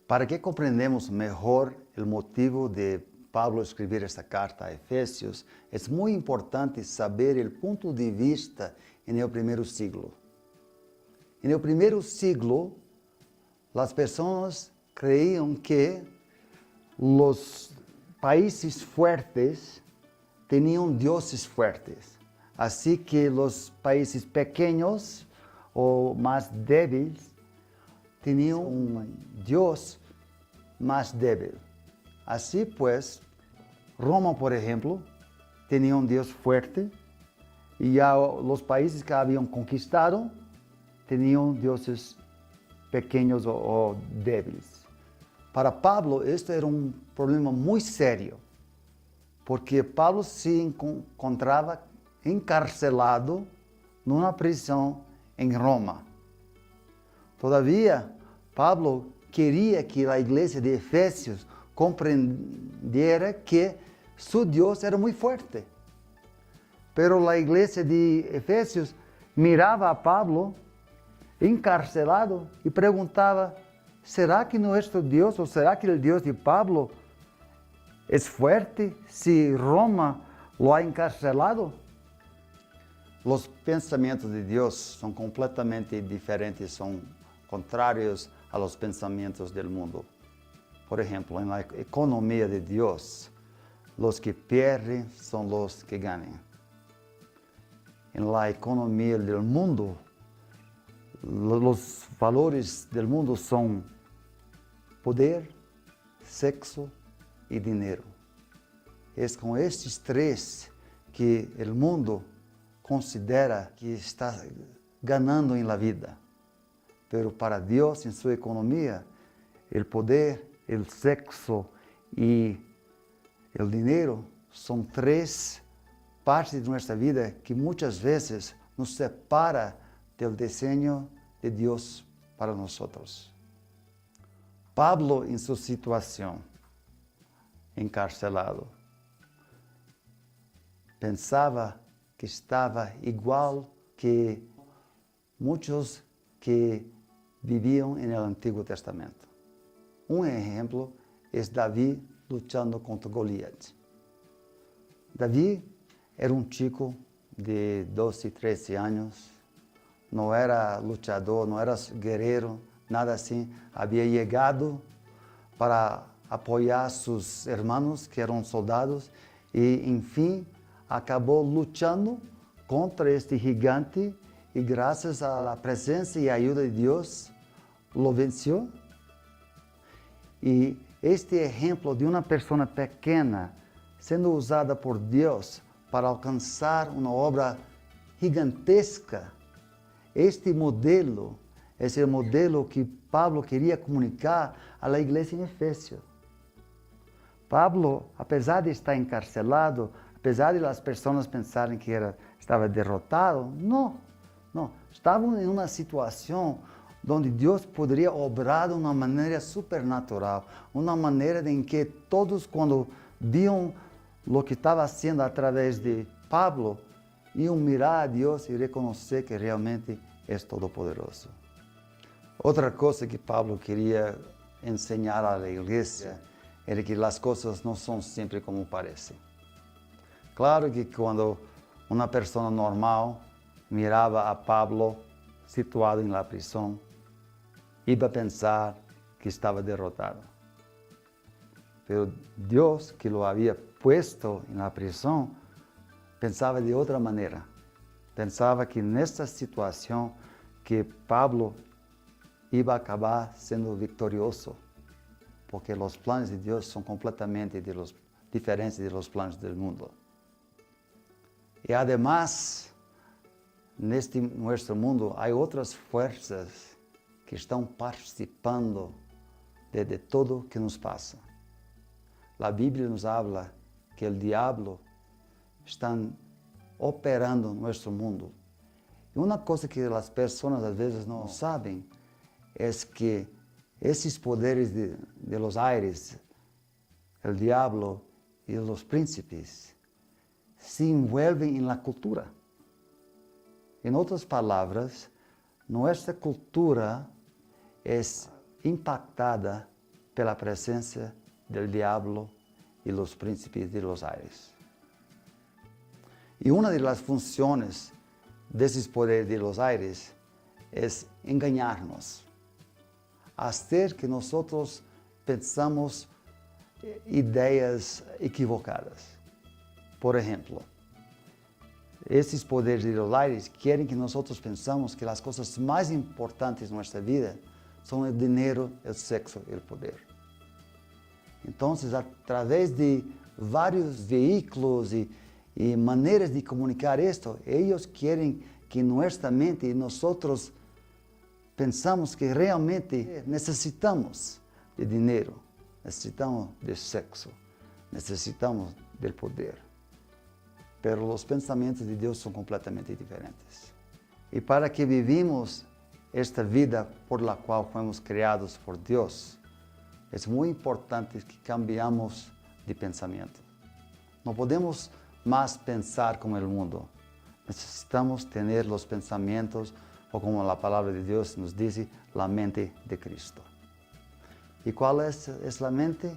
Para que compreendamos mejor el motivo de Pablo escribir esta carta a Efesios, es muy importante saber el punto de vista en el primer siglo. En el primer siglo, las personas creían que los países fuertes tenían dioses fuertes. Así que los países pequeños o más débiles tenían un dios más débil. Así pues, Roma, por ejemplo, tenía un dios fuerte y ya los países que habían conquistado tenían dioses pequeños o débiles. Para Pablo esto era un problema muy serio, porque Pablo se encontraba encarcelado en una prisión en Roma. Todavía Pablo quería que la iglesia de Efesios comprendiera que su Dios era muy fuerte. Pero la iglesia de Efesios miraba a Pablo encarcelado y preguntaba, ¿será que nuestro Dios o será que el Dios de Pablo es fuerte si Roma lo ha encarcelado? Los pensamientos de Dios son completamente diferentes, son contrarios a los pensamientos del mundo. Por ejemplo, en la economía de Dios, los que pierden son los que ganan. En la economía del mundo, los valores del mundo son poder, sexo y dinero. Es con estos tres que el mundo considera que está ganando en la vida. Pero para Dios, en su economía, el poder, el sexo y el dinero son tres partes de nuestra vida que muchas veces nos separa del diseño de Dios para nosotros. Pablo, en su situación, encarcelado, pensaba que estaba igual que muchos que vivían en el Antiguo Testamento. Un ejemplo es David luchando contra Goliat. David era un chico de 12, 13 años, no era luchador, no era guerrero, nada así. Había llegado para apoyar a sus hermanos que eran soldados y, en fin, acabó luchando contra este gigante y gracias a la presencia y ayuda de Dios lo venció. Y este ejemplo de una persona pequeña siendo usada por Dios para alcanzar una obra gigantesca, este modelo es el modelo que Pablo quería comunicar a la iglesia en Efesios. Pablo, apesar de estar encarcelado, apesar de las personas pensarem que estava derrotado, não, estavam em uma situação onde Deus poderia obrar de uma maneira supernatural, uma maneira em que todos, quando viam o que estava sendo através de Pablo, iam mirar a Deus e reconhecer que realmente é todo-poderoso. Outra coisa que Pablo queria ensinar à igreja era que as coisas não são sempre como parecem. Claro que quando uma pessoa normal mirava a Pablo situado em la prisão, iba a pensar que estava derrotado. Pero Deus, que lo havia puesto em la prisão, pensava de outra maneira. Pensava que nesta situação que Pablo iba a acabar sendo vitorioso, porque os planos de Deus são completamente diferentes dos planos do mundo. E además, neste nosso mundo, há outras forças que estão participando de tudo que nos passa. A Bíblia nos habla que o diabo está operando no nosso mundo. E uma coisa que as pessoas às vezes não sabem é que esses poderes de los aires, o diabo e os príncipes, se envuelven en la cultura. En otras palabras, nuestra cultura es impactada pela presencia del diablo y los príncipes de los aires. Y una de las funciones de esos poderes de los aires es engañarnos, hacer que nosotros pensamos ideas equivocadas. Por ejemplo, esses poderes de los aires querem que nosotros pensamos que as coisas mais importantes de nossa vida são o dinheiro, o sexo e o poder. Então, a través de vários veículos e maneiras de comunicar isto, eles querem que nossa mente e nós pensamos que realmente necessitamos de dinheiro, necessitamos de sexo, necessitamos do poder. Pero os pensamentos de Deus são completamente diferentes. E para que vivimos esta vida por la qual fomos criados por Deus, é muito importante que cambiamos de pensamento. Não podemos mais pensar como o mundo. Necessitamos ter os pensamentos, ou como a palavra de Deus nos diz, a mente de Cristo. E qual é essa mente?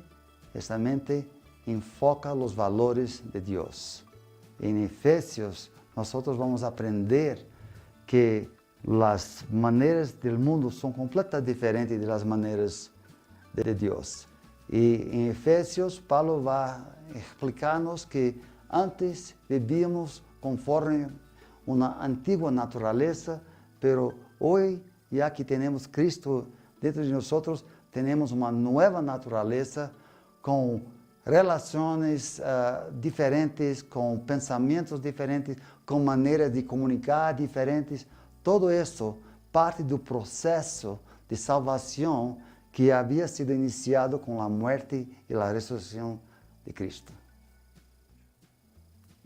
Essa mente enfoca os valores de Deus. Em Efésios, nós vamos aprender que as maneiras do mundo são completamente diferentes das maneiras de Deus. E em Efésios, Paulo vai explicar-nos que antes vivíamos conforme uma antiga natureza, pero hoje, já que temos Cristo dentro de nós, temos uma nova natureza com relações diferentes, com pensamentos diferentes, com maneiras de comunicar diferentes. Todo isso parte do processo de salvação que havia sido iniciado com a morte e a ressurreição de Cristo.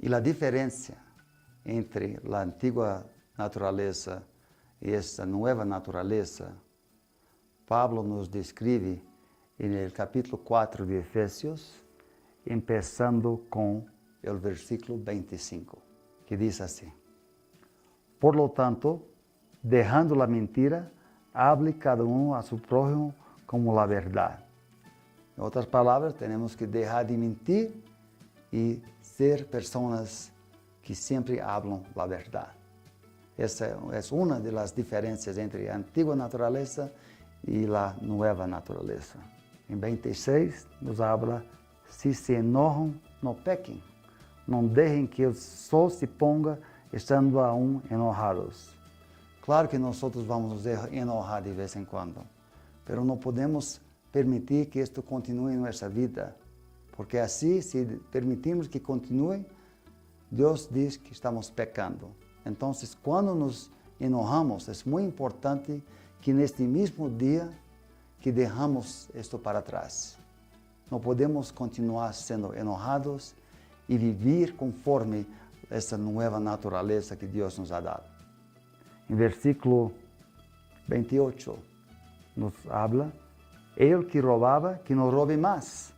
E a diferença entre a antiga natureza e esta nova natureza, Pablo nos descreve no capítulo 4 de Efésios, empezando com o versículo 25, que diz assim: Por lo tanto, dejando a mentira, hable cada a su prójimo como a verdade. Em outras palavras, temos que deixar de mentir e ser pessoas que sempre falam a verdade. Essa é uma das diferenças entre a antiga natureza e a nova natureza. Em 26 nos habla: se enojam, não pequem. Não deixem que o sol se ponga estando aún enojados. Claro que nós vamos nos enojar de vez em quando, mas não podemos permitir que isto continue em nossa vida, porque assim, se permitirmos que continue, Deus diz que estamos pecando. Então, quando nos enojamos, é muito importante que neste mesmo dia que deixamos isto para trás. Não podemos continuar sendo enojados e viver conforme essa nova natureza que Deus nos ha dado. Em versículo 28 nos habla: el que roubava, que não roube mais,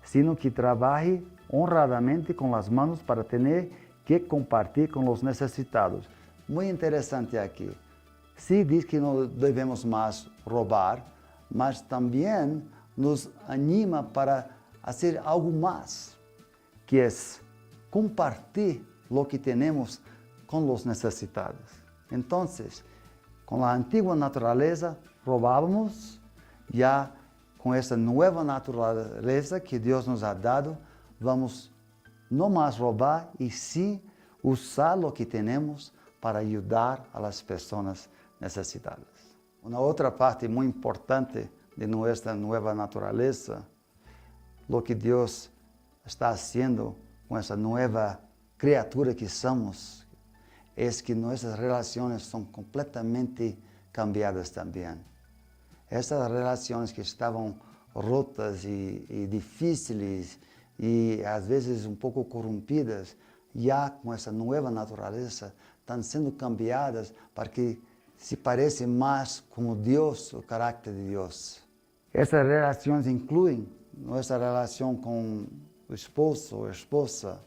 sino que trabalhe honradamente com as mãos para ter que compartilhar com os necessitados. Muito interessante aqui. Se diz que não devemos mais roubar, mas também nos anima para fazer algo mais, que é compartilhar o que temos com os necessitados. Então, com a antiga natureza, roubávamos, já com essa nova natureza que Deus nos ha dado, vamos não mais roubar e sim usar o que temos para ajudar as pessoas necessitadas. Uma outra parte muito importante de nossa nova natureza, o que Deus está fazendo com essa nova criatura que somos, é que nossas relações são completamente cambiadas também. Essas relações que estavam rotas e difíceis e às vezes um pouco corrompidas, já com essa nova natureza, estão sendo cambiadas para que se pareça mais com Deus, o caráter de Deus. Essas relações incluem nossa relação com o esposo ou esposa,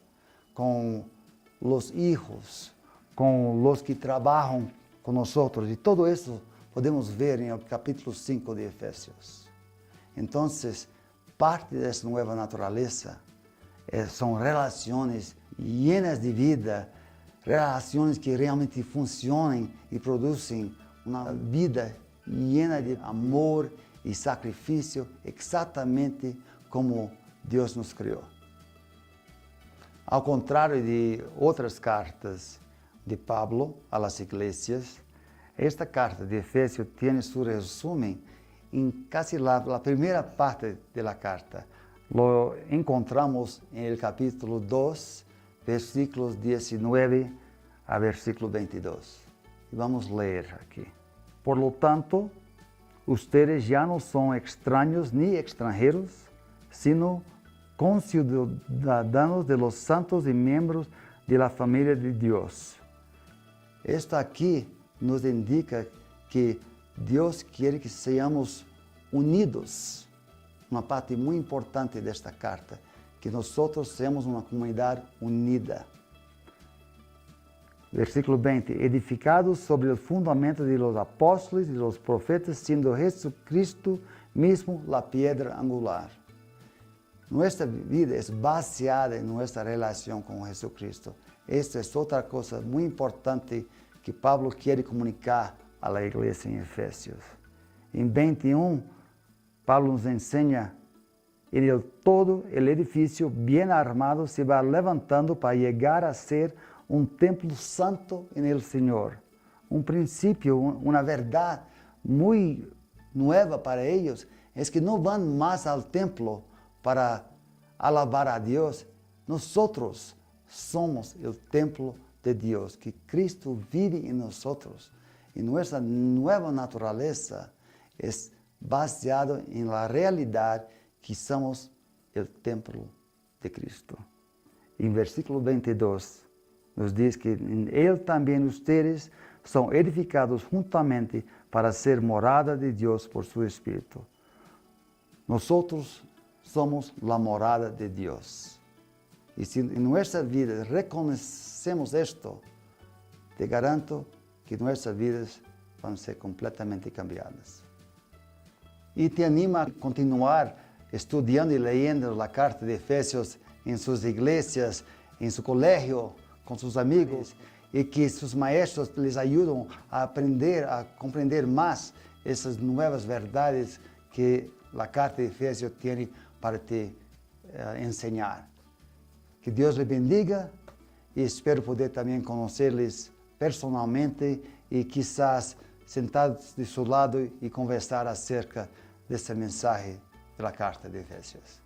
com os filhos, com os que trabalham conosco, e tudo isso podemos ver no capítulo 5 de Efésios. Entonces, parte de esa nueva naturaleza son relaciones llenas de vida, relaciones que realmente funcionen y producen una vida llena de amor y sacrificio, exactamente como Dios nos creó. Ao contrário de outras cartas de Pablo a las iglesias, esta carta de Efesios tiene su resumen en casi la primera parte de la carta. Lo encontramos en el capítulo 2, versículos 19 a versículo 22. Y vamos a leer aquí. Por lo tanto, ustedes ya no son extraños ni extranjeros, sino conciudadanos de los santos y miembros de la familia de Dios. Esto aquí nos indica que Dios quiere que seamos unidos. Uma parte muito importante desta carta, que nós seamos uma comunidade unida. Versículo 20, edificados sobre o fundamento de los apóstoles e los profetas, sendo Jesucristo mesmo la piedra angular. Nuestra vida es baseada en nuestra relación con Jesucristo. Esta es otra cosa muy importante que Pablo quiere comunicar a la iglesia en Efesios. En 21, Pablo nos enseña, en el todo el edificio bien armado se va levantando para llegar a ser un templo santo en el Señor. Un principio, una verdad muy nueva para ellos, es que no van más al templo para alabar a Dios. Nosotros somos el templo de Dios, que Cristo vive en nosotros. Y nuestra nueva naturaleza es baseada en la realidad que somos el templo de Cristo. En versículo 22 nos dice que en Él también ustedes son edificados juntamente para ser morada de Dios por su Espíritu. Nosotros somos la morada de Dios. Y si en nuestra vida reconocemos esto, te garanto que nuestras vidas van a ser completamente cambiadas. Y te anima a continuar estudiando y leyendo la carta de Efesios en sus iglesias, en su colegio, con sus amigos, y que sus maestros les ayuden a aprender, a comprender más esas nuevas verdades que la carta de Efesios tiene para te enseñar. Que Dios les bendiga y espero poder también conocerles personalmente y quizás sentados de su lado y conversar acerca de este mensaje de la carta de Efesios.